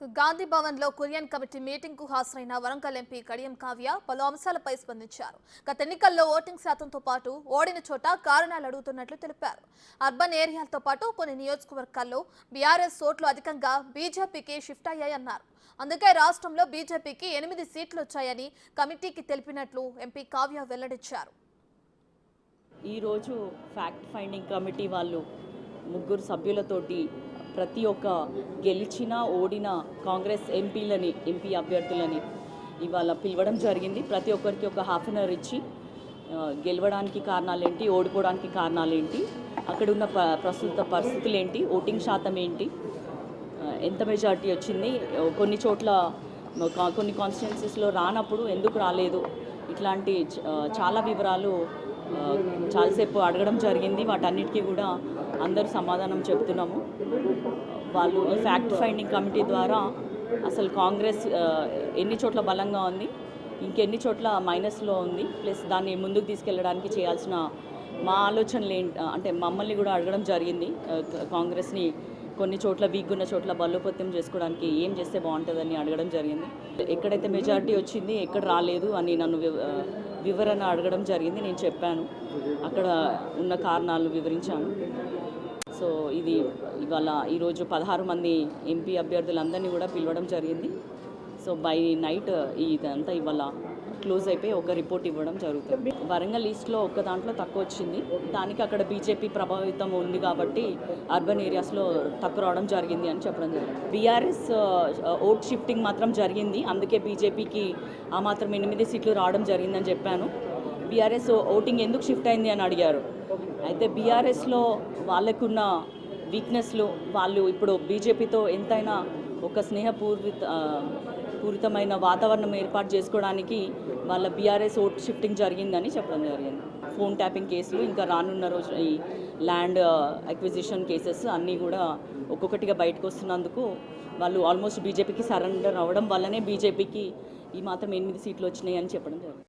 గాంధీ భవన్ లో Kurian committee meeting కు హాజరైన వరంగల్ ఎంపీ కడియం కావ్య పలు అంశాలపై స్పందించారు. గత ఎన్నికల్లో ఓటింగ్ శాతంతో పాటు ఓడిన చోట కారణాలు అడుగుతున్నట్లు తెలిపారు. అర్బన్ ఏరియాలతో పాటు కొన్ని నియోజకవర్గాల్లో బీఆర్ఎస్ ఓట్లు అధికంగా బీజేపీకి షిఫ్ట్ అయ్యాయన్నారు. అందుకే రాష్ట్రంలో బీజేపీకి 8 సీట్లు వచ్చాయని కమిటీకి తెలిపినట్లు ఎంపీ కావ్య వెల్లడించారు. ఈ రోజు ఫ్యాక్ట్ ఫైండింగ్ కమిటీ వాళ్ళు ముగ్గురు సభ్యులతోటి ప్రతి ఒక్క గెలిచిన ఓడిన కాంగ్రెస్ ఎంపీ అభ్యర్థులని ఇవాళ పిలవడం జరిగింది. ప్రతి ఒక్కరికి ఒక హాఫ్ అన్ అవర్ ఇచ్చి గెలవడానికి కారణాలేంటి, ఓడిపోవడానికి కారణాలేంటి, అక్కడ ఉన్న ప్రస్తుత పరిస్థితులు ఏంటి, ఓటింగ్ శాతం ఏంటి, ఎంత మెజారిటీ వచ్చింది, కొన్ని చోట్ల కొన్ని కాన్స్టిట్యున్సీస్లో రానప్పుడు ఎందుకు రాలేదు, ఇట్లాంటి చాలా వివరాలు చాలాసేపు అడగడం జరిగింది. వాటన్నిటికీ కూడా అందరూ సమాధానం చెప్తున్నాము. వాళ్ళు ఈ ఫ్యాక్ట్ ఫైండింగ్ కమిటీ ద్వారా అసలు కాంగ్రెస్ ఎన్ని చోట్ల బలంగా ఉంది, ఇంకెన్ని చోట్ల మైనస్లో ఉంది, ప్లస్ దాన్ని ముందుకు తీసుకెళ్ళడానికి చేయాల్సిన మా ఆలోచనలు ఏంటి అంటే మమ్మల్ని కూడా అడగడం జరిగింది. కాంగ్రెస్ని కొన్ని చోట్ల వీక్ ఉన్న చోట్ల బలోపేతం చేసుకోవడానికి ఏం చేస్తే బాగుంటుందని అడగడం జరిగింది. ఎక్కడైతే మెజారిటీ వచ్చింది, ఎక్కడ రాలేదు అని నన్ను వివరణ అడగడం జరిగింది. నేను చెప్పాను, అక్కడ ఉన్న కారణాలు వివరించాను. సో ఇది ఇవాళ ఈరోజు 16 మంది ఎంపీ అభ్యర్థులందరినీ కూడా పిలవడం జరిగింది. సో బై నైట్ ఇదంతా ఇవాళ క్లోజ్ అయిపోయి ఒక రిపోర్ట్ ఇవ్వడం జరుగుతుంది. వరంగల్ ఈస్ట్లో ఒక్క దాంట్లో తక్కువ వచ్చింది. దానికి అక్కడ బీజేపీ ప్రభావితం ఉంది కాబట్టి అర్బన్ ఏరియాస్లో తక్కువ రావడం జరిగింది అని చెప్పడం జరిగింది. బీఆర్ఎస్ ఓట్ షిఫ్టింగ్ మాత్రం జరిగింది, అందుకే బీజేపీకి ఆ మాత్రం 8 సీట్లు రావడం జరిగిందని చెప్పాను. బీఆర్ఎస్ ఓటింగ్ ఎందుకు షిఫ్ట్ అయింది అని అడిగారు. అయితే బీఆర్ఎస్లో వాళ్ళకున్న వీక్నెస్లు, వాళ్ళు ఇప్పుడు బీజేపీతో ఎంతైనా ఒక పూరితమైన వాతావరణం ఏర్పాటు చేసుకోవడానికి వాళ్ళ బీఆర్ఎస్ ఓట్ షిఫ్టింగ్ జరిగిందని చెప్పడం జరిగింది. ఫోన్ ట్యాపింగ్ కేసులు, ఇంకా రానున్న రోజు ఈ ల్యాండ్ అక్విజిషన్ కేసెస్ అన్నీ కూడా ఒక్కొక్కటిగా బయటకు వస్తున్నందుకు వాళ్ళు ఆల్మోస్ట్ బీజేపీకి సరెండర్ అవ్వడం వల్లనే బీజేపీకి ఈ మాత్రం 8 సీట్లు వచ్చినాయి అని చెప్పడం జరిగింది.